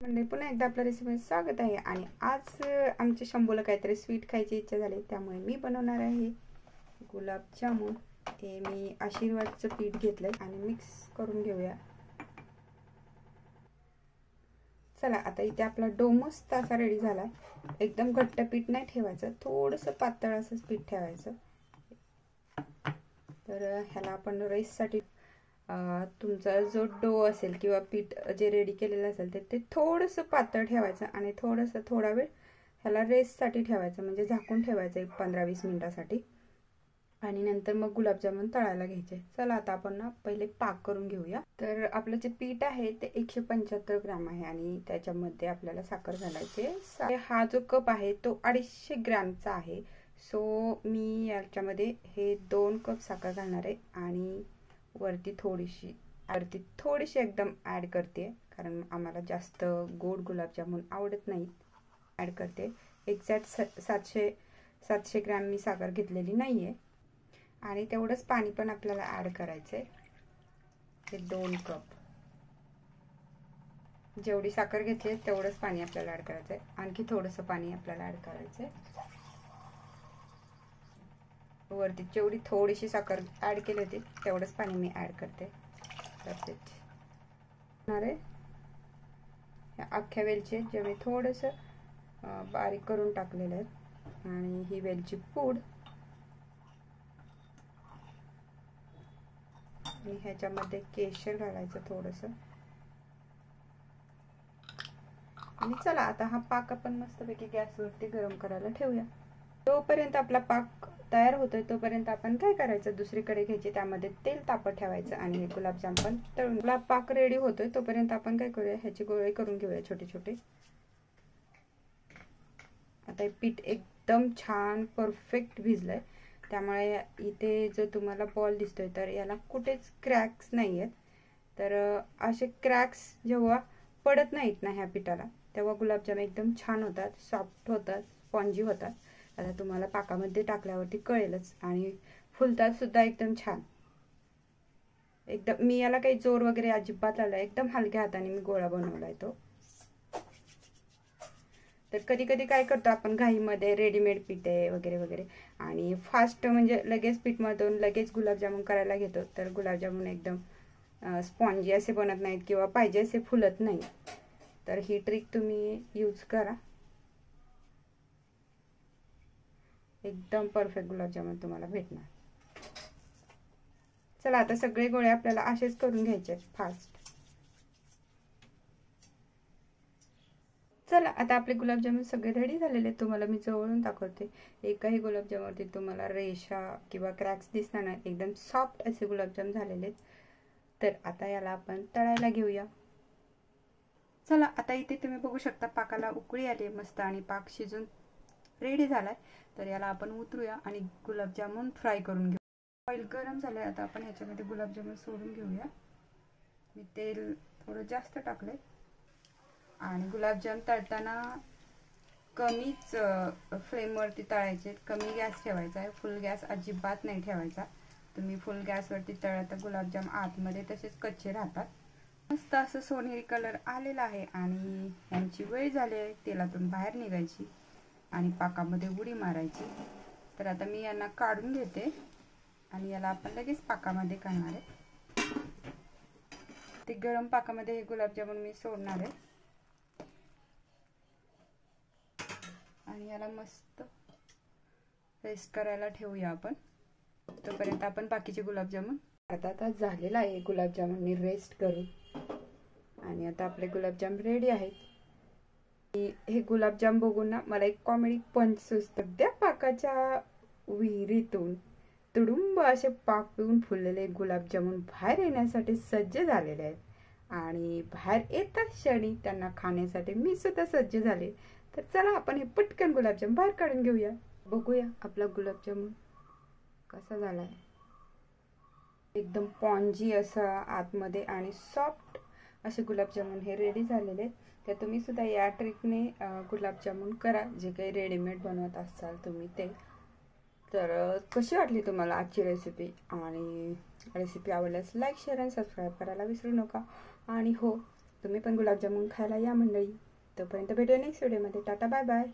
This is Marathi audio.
म्हणजे पुन्हा एकदा आपल्या रेसिपीमध्ये स्वागत आहे. आणि आज आमच्या शंभूला काहीतरी स्वीट खायची इच्छा झाली, त्यामुळे मी बनवणार आहे गुलाबजामुन. हे मी आशीर्वादचं पीठ घेतलंय आणि मिक्स करून घेऊया. चला आता इथे आपला डो मस्त असा रेडी झालाय. एकदम घट्ट पीठ नाही ठेवायचं, थोडंसं पातळ असंच पीठ ठेवायचं. तर ह्याला आपण रेससाठी तुमचा जो डो असेल किंवा पीठ जे रेडी केलेलं असेल ते थोडंसं पातळ ठेवायचं आणि थोडा वेळ ह्याला रेस्टसाठी ठेवायचं, म्हणजे झाकून ठेवायचं 15-20 मिनिटासाठी. आणि नंतर मग गुलाबजामुन तळायला घ्यायचे. चला आता आपण पहिले पाक करून घेऊया. तर आपलं जे पीठ आहे ते 175 ग्राम आहे आणि त्याच्यामध्ये आपल्याला साखर घालायची. हा जो कप आहे तो 250 ग्रामचा आहे. सो मी याच्यामध्ये हे 2 कप साखर घालणार आहे आणि वरती थोडीशी एकदम ॲड करते, कारण आम्हाला जास्त गोड गुलाबजामुन आवडत नाही. ॲड करते. एक्झॅक्ट 700 ग्रॅम मी साखर घेतलेली नाही आहे. आणि तेवढंच पाणी पण आपल्याला ॲड करायचं आहे. हे 2 कप जेवढी साखर घेतली तेवढंच पाणी आपल्याला ॲड करायचं आहे. आणखी थोडंसं पाणी आपल्याला ॲड करायचं आहे. वरती जेवढी थोडीशी साखर ॲड केली होती तेवढंच पाणी मी ॲड करते. अख्ख्या वेलची जे मी थोडंसं बारीक करून टाकलेलं आहे. आणि ही वेलची पूड आणि ह्याच्यामध्ये केशर घालायचं थोडंसं. आणि चला आता हा पाक आपण मस्तपैकी गॅसवरती गरम करायला ठेवूया. तोपर्यंत आपला पाक तयार होतोय तोपर्यंत आपण काय करायचं, दुसरीकडे घ्यायची, त्यामध्ये तेल तापत ठेवायचं आणि हे गुलाबजाम पण तळून. आपला पाक रेडी होतोय तोपर्यंत आपण काय करूया, ह्याचे गोळे करून घेऊया छोटे छोटे. आता हे पीठ एकदम छान परफेक्ट भिजलंय, त्यामुळे इथे जो तुम्हाला बॉल दिसतोय तर याला कुठेच क्रॅक्स नाही आहेत. तर असे क्रॅक्स जेव्हा पडत नाहीत ना ह्या पिठाला, तेव्हा गुलाबजाम एकदम छान होतात, सॉफ्ट होतात, स्पॉन्जी होतात. आता तुम्हाला पाकामध्ये टाकल्यावरती कळेलच. आणि फुलतात सुद्धा एकदम छान. एकदम मी याला काही जोर वगैरे अजिबात आला, एकदम हलक्या हाताने मी गोळा बनवलाय तो. तर कधी कधी काय करतो आपण घाईमध्ये रेडीमेड पीठ आहे वगैरे वगैरे आणि फास्ट म्हणजे लगेच पीठमधून लगेच गुलाबजामुन करायला घेतो, तर गुलाबजामुन एकदम स्पॉन्जी असे बनत नाहीत किंवा पाहिजे असे फुलत नाही. तर ही ट्रिक तुम्ही यूज करा, एकदम परफेक्ट गुलाबजामुन तुम्हाला भेटणार. चला आता सगळे गोळे आपल्याला असेच करून घ्यायचे आहेत फास्ट. चला आता आपले गुलाबजामुन सगळे रेडी झालेले आहेत. तुम्हाला मी जवळून दाखवते. एकाही गुलाबजामुनवरती तुम्हाला रेषा किंवा क्रॅक्स दिसणार नाही, एकदम सॉफ्ट असे गुलाबजाम झालेले आहेत. तर आता याला आपण तळायला घेऊया. चला आता इथे तुम्ही बघू शकता पाकाला उकळी आली मस्त आणि पाक शिजून रेडी झालाय. तर याला आपण उतरूया आणि गुलाबजामुन फ्राय करून घेऊ. ऑइल गरम झालंय, आता आपण ह्याच्यामध्ये गुलाबजामुन सोडून घेऊया. मी तेल थोडं जास्त टाकलंय. आणि गुलाबजाम तळताना कमीच फ्लेमवरती तळायचे, कमी गॅस ठेवायचा आहे. फुल गॅस अजिबात नाही ठेवायचा. तुम्ही फुल गॅसवरती तळता गुलाबजाम आतमध्ये तसेच कच्चे राहतात. मस्त असं सोनेरी कलर आलेला आहे आणि यांची वेळ झाली आहे तेलातून बाहेर निघायची आणि पाकामध्ये उडी मारायची. तर आता मी यांना काढून घेते आणि याला आपण लगेच पाकामध्ये काढणार आहे. ते गरम पाकामध्ये हे गुलाबजामुन मी सोडणार आहे आणि याला मस्त रेस्ट करायला ठेवूया आपण. तोपर्यंत आपण बाकीचे गुलाबजामुन. अर्धा तास झालेला आहे गुलाबजामुननी रेस्ट करून आणि आता आपले गुलाबजाम रेडी आहेत. हे गुलाबजाम बघून ना मला एक कॉमेडी पंच सुचतं. त्या पाकाच्या विहिरीतून तुडुंब असे पाक पिऊन फुललेले गुलाबजामुन बाहेर येण्यासाठी सज्ज झालेले आहेत आणि बाहेर येताच क्षणी त्यांना खाण्यासाठी मी सुद्धा सज्ज झाले. तर चला आपण हे पटकन गुलाबजाम बाहेर काढून घेऊया. बघूया आपला गुलाबजामुन कसा झालाय. एकदम स्पॉन्जी असा आतमध्ये आणि सॉफ्ट असे गुलाबजामुन हे रेडी झालेले आहेत. तर तुम्ही सुद्धा या ट्रिकने गुलाबजामुन करा, जे काही रेडीमेड बनवत असाल तुम्ही ते. तर कशी वाटली तुम्हाला आजची रेसिपी, आणि रेसिपी आवडल्यास लाईक शेअर आणि सबस्क्राईब करायला विसरू नका. आणि हो, तुम्ही पण गुलाबजामुन खायला या मंडळी. तोपर्यंत भेटूया नेक्स्ट व्हिडिओमध्ये. Tata bye bye.